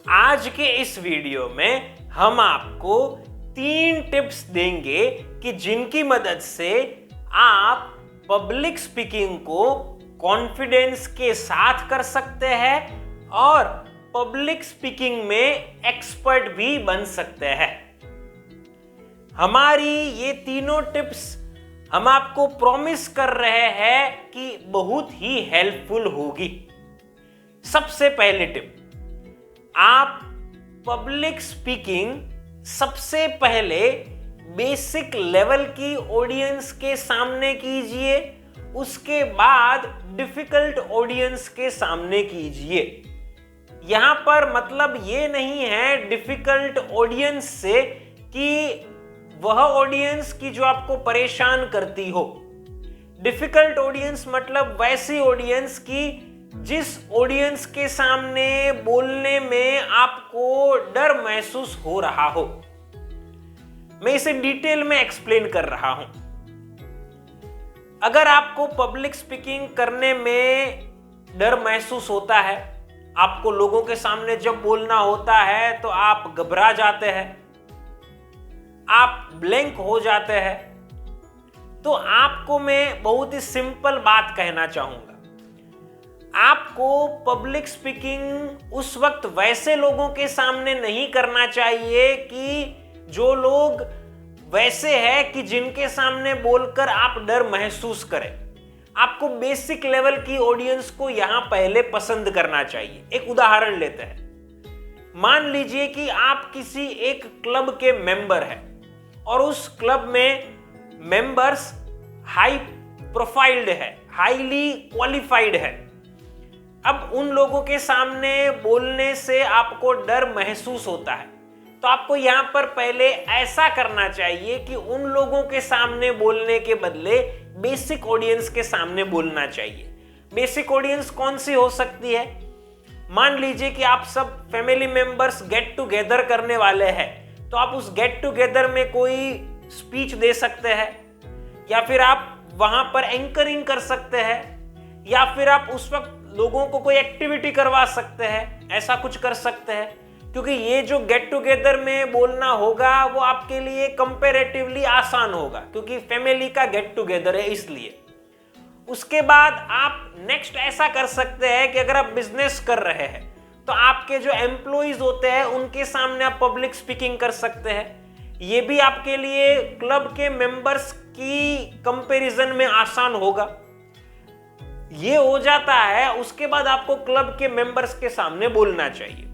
आज के इस वीडियो में हम आपको 3 टिप्स देंगे कि जिनकी मदद से आप पब्लिक स्पीकिंग को कॉन्फिडेंस के साथ कर सकते हैं और पब्लिक स्पीकिंग में एक्सपर्ट भी बन सकते हैं। हमारी ये तीनों टिप्स हम आपको प्रॉमिस कर रहे हैं कि बहुत ही हेल्पफुल होगी। सबसे पहले टिप, आप पब्लिक स्पीकिंग सबसे पहले बेसिक लेवल की ऑडियंस के सामने कीजिए, उसके बाद डिफिकल्ट ऑडियंस के सामने कीजिए। यहां पर मतलब ये नहीं है डिफिकल्ट ऑडियंस से कि वह ऑडियंस की जो आपको परेशान करती हो। डिफिकल्ट ऑडियंस मतलब वैसी ऑडियंस की जिस ऑडियंस के सामने बोलने में आपको डर महसूस हो रहा हो। मैं इसे डिटेल में एक्सप्लेन कर रहा हूं। अगर आपको पब्लिक स्पीकिंग करने में डर महसूस होता है, आपको लोगों के सामने जब बोलना होता है तो आप घबरा जाते हैं, आप ब्लैंक हो जाते हैं, तो आपको मैं बहुत ही सिंपल बात कहना चाहूंगा। आपको पब्लिक स्पीकिंग उस वक्त वैसे लोगों के सामने नहीं करना चाहिए कि जो लोग वैसे हैं कि जिनके सामने बोलकर आप डर महसूस करें। आपको बेसिक लेवल की ऑडियंस को यहां पहले पसंद करना चाहिए। एक उदाहरण लेते हैं। मान लीजिए कि आप किसी एक क्लब के मेंबर हैं और उस क्लब में मेंबर्स हाई प्रोफाइल्ड है, हाईली क्वालिफाइड है। अब उन लोगों के सामने बोलने से आपको डर महसूस होता है, तो आपको यहां पर पहले ऐसा करना चाहिए कि उन लोगों के सामने बोलने के बदले बेसिक ऑडियंस के सामने बोलना चाहिए। बेसिक ऑडियंस कौन सी हो सकती है? मान लीजिए कि आप सब फैमिली मेंबर्स गेट टुगेदर करने वाले हैं, तो आप उस गेट टुगेदर में कोई स्पीच दे सकते हैं, या फिर आप वहां पर एंकरिंग कर सकते हैं, या फिर आप उस वक्त लोगों को कोई एक्टिविटी करवा सकते हैं। ऐसा कुछ कर सकते हैं, क्योंकि ये जो गेट टुगेदर में बोलना होगा वो आपके लिए कंपैरेटिवली आसान होगा, क्योंकि फैमिली का गेट टुगेदर है इसलिए। उसके बाद आप नेक्स्ट ऐसा कर सकते हैं कि अगर आप बिजनेस कर रहे हैं तो आपके जो एम्प्लॉइज होते हैं उनके सामने आप पब्लिक स्पीकिंग कर सकते हैं। ये भी आपके लिए क्लब के मेंबर्स की कंपैरिजन में आसान होगा। ये हो जाता है, उसके बाद आपको क्लब के मेंबर्स के सामने बोलना चाहिए।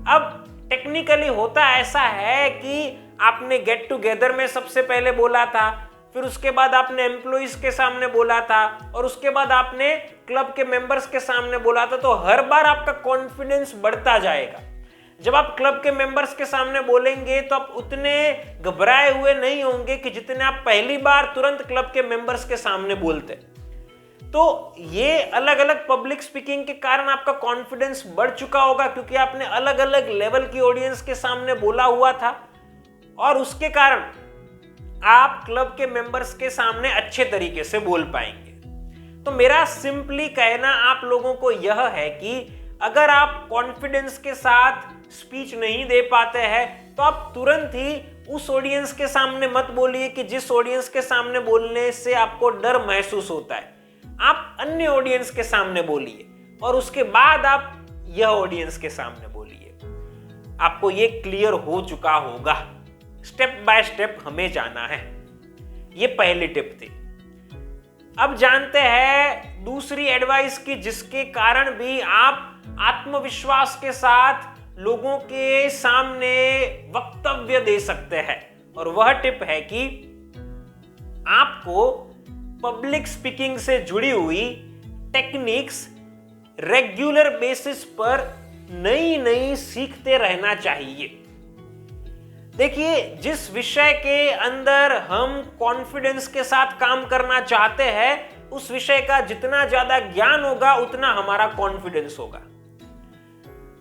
अब टेक्निकली होता ऐसा है कि आपने गेट टुगेदर में सबसे पहले बोला था, फिर उसके बाद आपने एम्प्लॉइज के सामने बोला था, और उसके बाद आपने क्लब के मेंबर्स के सामने बोला था। तो हर बार आपका कॉन्फिडेंस बढ़ता जाएगा। जब आप क्लब के मेंबर्स के सामने बोलेंगे तो आप उतने घबराए हुए नहीं होंगे कि जितने आप पहली बार तुरंत क्लब के मेंबर्स के सामने बोलते। तो ये अलग अलग पब्लिक स्पीकिंग के कारण आपका कॉन्फिडेंस बढ़ चुका होगा, क्योंकि आपने अलग अलग लेवल की ऑडियंस के सामने बोला हुआ था, और उसके कारण आप क्लब के मेंबर्स के सामने अच्छे तरीके से बोल पाएंगे। तो मेरा सिंपली कहना आप लोगों को यह है कि अगर आप कॉन्फिडेंस के साथ स्पीच नहीं दे पाते हैं तो आप तुरंत ही उस ऑडियंस के सामने मत बोलिए कि जिस ऑडियंस के सामने बोलने से आपको डर महसूस होता है। आप अन्य ऑडियंस के सामने बोलिए और उसके बाद आप यह ऑडियंस के सामने बोलिए। आपको यह क्लियर हो चुका होगा। स्टेप बाय स्टेप हमें जाना है। ये पहली टिप थी। अब जानते हैं दूसरी एडवाइस की, जिसके कारण भी आप आत्मविश्वास के साथ लोगों के सामने वक्तव्य दे सकते हैं। और वह टिप है कि आपको पब्लिक स्पीकिंग से जुड़ी हुई टेक्निक्स रेगुलर बेसिस पर नई नई सीखते रहना चाहिए। देखिए, जिस विषय के अंदर हम कॉन्फिडेंस के साथ काम करना चाहते हैं, उस विषय का जितना ज्यादा ज्ञान होगा उतना हमारा कॉन्फिडेंस होगा।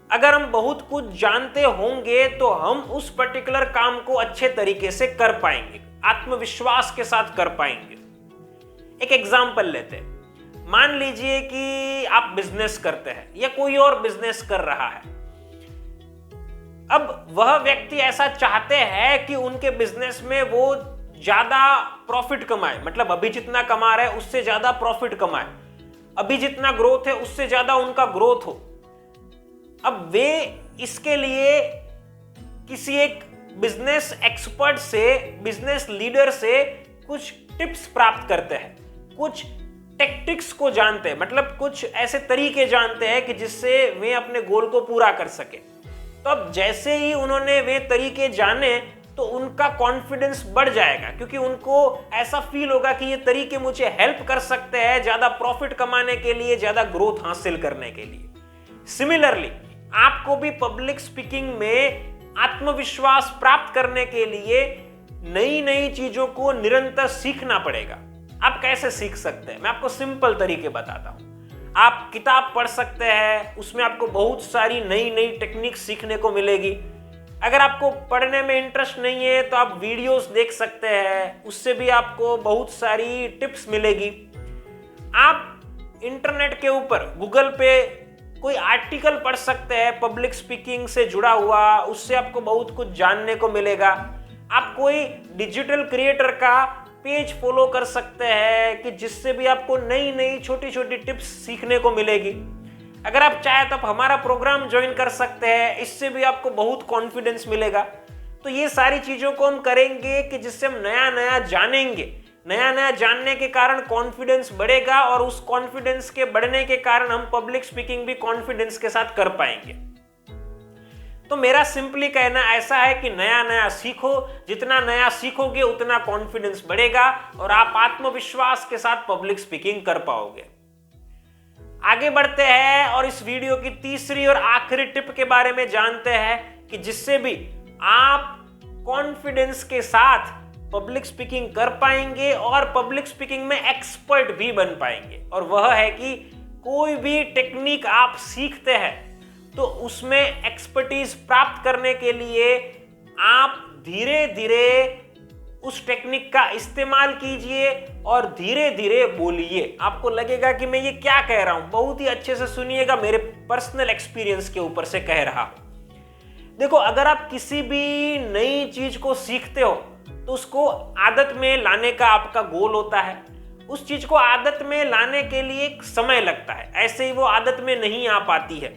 अगर हम बहुत कुछ जानते होंगे तो हम उस पर्टिकुलर काम को अच्छे तरीके से कर पाएंगे, आत्मविश्वास के साथ कर पाएंगे। एक एग्जाम्पल लेते हैं। मान लीजिए कि आप बिजनेस करते हैं या कोई और बिजनेस कर रहा है। अब वह व्यक्ति ऐसा चाहते हैं कि उनके बिजनेस में वो ज्यादा प्रॉफिट कमाए, मतलब अभी जितना कमा रहे हैं उससे ज्यादा प्रॉफिट कमाए, अभी जितना ग्रोथ है उससे ज्यादा उनका ग्रोथ हो। अब वे इसके लिए किसी एक बिजनेस एक्सपर्ट से, बिजनेस लीडर से कुछ टिप्स प्राप्त करते हैं, कुछ टेक्टिक्स को जानते हैं, मतलब कुछ ऐसे तरीके जानते हैं कि जिससे वे अपने गोल को पूरा कर सके। तो अब जैसे ही उन्होंने वे तरीके जाने तो उनका कॉन्फिडेंस बढ़ जाएगा, क्योंकि उनको ऐसा फील होगा कि ये तरीके मुझे हेल्प कर सकते हैं ज्यादा प्रॉफिट कमाने के लिए, ज्यादा ग्रोथ हासिल करने के लिए। सिमिलरली आपको भी पब्लिक स्पीकिंग में आत्मविश्वास प्राप्त करने के लिए नई नई चीजों को निरंतर सीखना पड़ेगा। आप कैसे सीख सकते हैं, मैं आपको सिंपल तरीके बताता हूं। आप किताब पढ़ सकते हैं, उसमें आपको बहुत सारी नई नई टेक्निक सीखने को मिलेगी। अगर आपको पढ़ने में इंटरेस्ट नहीं है तो आप वीडियोस देख सकते हैं, उससे भी आपको बहुत सारी टिप्स मिलेगी। आप इंटरनेट के ऊपर गूगल पे कोई आर्टिकल पढ़ सकते हैं पब्लिक स्पीकिंग से जुड़ा हुआ, उससे आपको बहुत कुछ जानने को मिलेगा। आप कोई डिजिटल क्रिएटर का पेज फॉलो कर सकते हैं कि जिससे भी आपको नई नई छोटी छोटी टिप्स सीखने को मिलेगी। अगर आप चाहे तो आप हमारा प्रोग्राम ज्वाइन कर सकते हैं, इससे भी आपको बहुत कॉन्फिडेंस मिलेगा। तो ये सारी चीजों को हम करेंगे कि जिससे हम नया नया जानेंगे, नया नया जानने के कारण कॉन्फिडेंस बढ़ेगा, और उस कॉन्फिडेंस के बढ़ने के कारण हम पब्लिक स्पीकिंग भी कॉन्फिडेंस के साथ कर पाएंगे। तो मेरा सिंपली कहना ऐसा है कि नया नया सीखो, जितना नया सीखोगे उतना कॉन्फिडेंस बढ़ेगा और आप आत्मविश्वास के साथ पब्लिक स्पीकिंग कर पाओगे। आगे बढ़ते हैं और इस वीडियो की तीसरी और आखिरी टिप के बारे में जानते हैं कि जिससे भी आप कॉन्फिडेंस के साथ पब्लिक स्पीकिंग कर पाएंगे और पब्लिक स्पीकिंग में एक्सपर्ट भी बन पाएंगे। और वह है कि कोई भी टेक्निक आप सीखते हैं तो उसमें एक्सपर्टीज प्राप्त करने के लिए आप धीरे धीरे उस टेक्निक का इस्तेमाल कीजिए और धीरे धीरे बोलिए। आपको लगेगा कि मैं ये क्या कह रहा हूं, बहुत ही अच्छे से सुनिएगा, मेरे पर्सनल एक्सपीरियंस के ऊपर से कह रहा हूं। देखो, अगर आप किसी भी नई चीज को सीखते हो तो उसको आदत में लाने का आपका गोल होता है। उस चीज को आदत में लाने के लिए एक समय लगता है, ऐसे ही वो आदत में नहीं आ पाती है।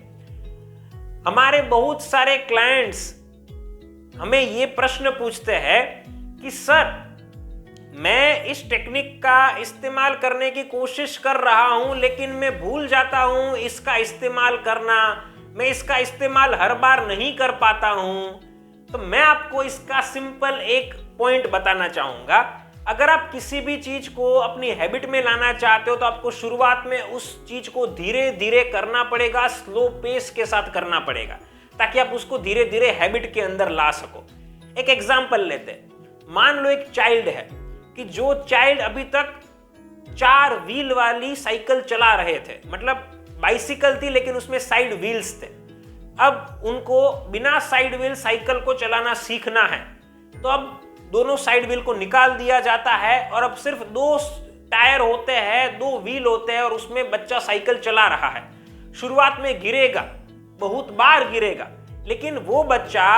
हमारे बहुत सारे क्लाइंट्स हमें ये प्रश्न पूछते हैं कि सर, मैं इस टेक्निक का इस्तेमाल करने की कोशिश कर रहा हूं लेकिन मैं भूल जाता हूं इसका इस्तेमाल करना, मैं इसका इस्तेमाल हर बार नहीं कर पाता हूं। तो मैं आपको इसका सिंपल एक पॉइंट बताना चाहूंगा। अगर आप किसी भी चीज को अपनी हैबिट में लाना चाहते हो तो आपको शुरुआत में उस चीज को धीरे धीरे करना पड़ेगा, स्लो पेस के साथ करना पड़ेगा, ताकि आप उसको धीरे धीरे हैबिट के अंदर ला सको। एक एग्जांपल लेते हैं। मान लो एक चाइल्ड है कि जो चाइल्ड अभी तक 4 व्हील वाली साइकिल चला रहे थे, मतलब बाइसिकल थी लेकिन उसमें साइड व्हील्स थे। अब उनको बिना साइड व्हील साइकिल को चलाना सीखना है, तो अब दोनों साइड व्हील को निकाल दिया जाता है और अब सिर्फ 2 टायर होते हैं, 2 व्हील होते हैं और उसमें बच्चा साइकिल चला रहा है। शुरुआत में गिरेगा, बहुत बार गिरेगा, लेकिन वो बच्चा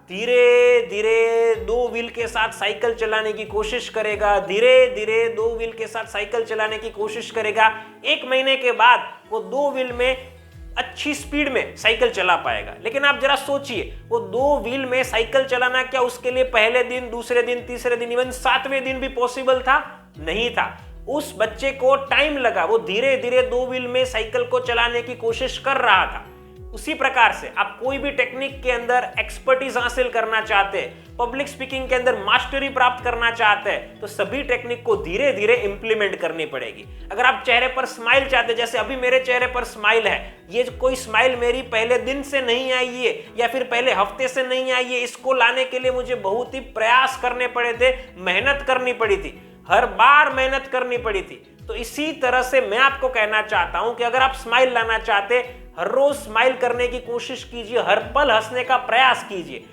धीरे धीरे 2 व्हील के साथ साइकिल चलाने की कोशिश करेगा, धीरे धीरे 2 व्हील के साथ साइकिल चलाने की कोशिश करेगा। 1 महीने के बाद वो 2 व्हील में अच्छी स्पीड में साइकिल चला पाएगा। लेकिन आप जरा सोचिए, वो 2 व्हील में साइकिल चलाना क्या उसके लिए पहले दिन, दूसरे दिन, तीसरे दिन, इवन 7वें दिन भी पॉसिबल था? नहीं था। उस बच्चे को टाइम लगा, वो धीरे धीरे 2 व्हील में साइकिल को चलाने की कोशिश कर रहा था। उसी प्रकार से आप कोई भी टेक्निक के अंदर एक्सपर्टीज हासिल करना चाहते हैं, पब्लिक स्पीकिंग के अंदर मास्टरी प्राप्त करना चाहते हैं, तो सभी टेक्निक को धीरे धीरे इंप्लीमेंट करनी पड़ेगी। अगर आप चेहरे पर स्माइल चाहते हैं, जैसे अभी मेरे चेहरे पर स्माइल है, ये कोई स्माइल मेरी पहले दिन से नहीं आई है या फिर पहले हफ्ते से नहीं आई है। इसको लाने के लिए मुझे बहुत ही प्रयास करने पड़े थे, मेहनत करनी पड़ी थी, हर बार मेहनत करनी पड़ी थी। तो इसी तरह से मैं आपको कहना चाहता हूं कि अगर आप स्माइल लाना चाहते, हर रोज स्माइल करने की कोशिश कीजिए, हर पल हंसने का प्रयास कीजिए।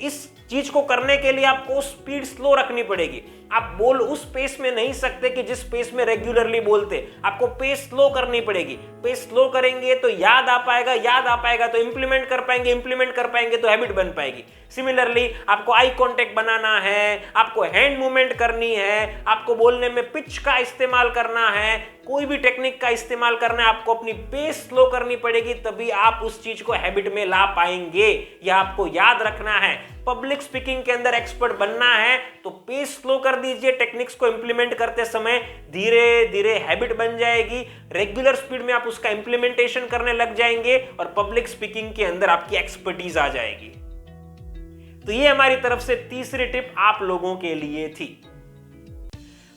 इस चीज को करने के लिए आपको स्पीड स्लो रखनी पड़ेगी। आप बोल उस पेस में नहीं सकते कि जिस पेस में रेगुलरली बोलते। आपको पेस स्लो करनी पड़ेगी। पेस स्लो करेंगे तो याद आ पाएगा तो इंप्लीमेंट कर पाएंगे तो हैबिट बन पाएगी। सिमिलरली आपको आई कांटेक्ट बनाना है, आपको हैंड मूवमेंट करनी है, आपको बोलने में पिच का इस्तेमाल करना है, कोई भी टेक्निक का इस्तेमाल करना है, आपको अपनी पेस स्लो करनी पड़ेगी, तभी आप उस चीज को हैबिट में ला पाएंगे। यह आपको याद रखना है। पब्लिक स्पीकिंग के अंदर एक्सपर्ट बनना है तो पेस स्लो कर दीजिए। टेक्निक्स को इंप्लीमेंट करते समय धीरे धीरे हैबिट बन जाएगी। रेगुलर स्पीड में आप उसका इंप्लीमेंटेशन करने लग जाएंगे और पब्लिक स्पीकिंग के अंदर आपकी एक्सपर्टीज आ जाएगी। तो ये हमारी तरफ से तीसरी टिप आप लोगों के लिए थी।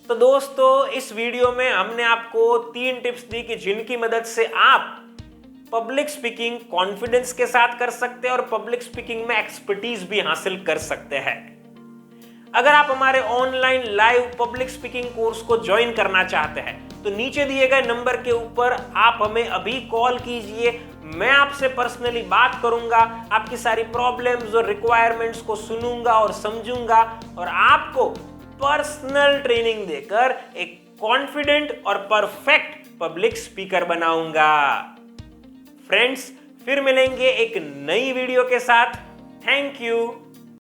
तो दोस्तों, इस वीडियो में हमने आपको 3 टिप्स दी कि जिनकी मदद से आप पब्लिक स्पीकिंग कॉन्फिडेंस के साथ कर सकते हैं और पब्लिक स्पीकिंग में एक्सपर्टीज भी हासिल कर सकते हैं। अगर आप हमारे online live public speaking course को ज्वाइन करना चाहते हैं तो नीचे दिए गए नंबर के ऊपर आप हमें अभी कॉल कीजिए। मैं आपसे पर्सनली बात करूंगा, आपकी सारी प्रॉब्लम्स और रिक्वायरमेंट्स को सुनूंगा और समझूंगा और आपको पर्सनल ट्रेनिंग देकर एक कॉन्फिडेंट और परफेक्ट पब्लिक स्पीकर बनाऊंगा। फ्रेंड्स, फिर मिलेंगे एक नई वीडियो के साथ। Thank you.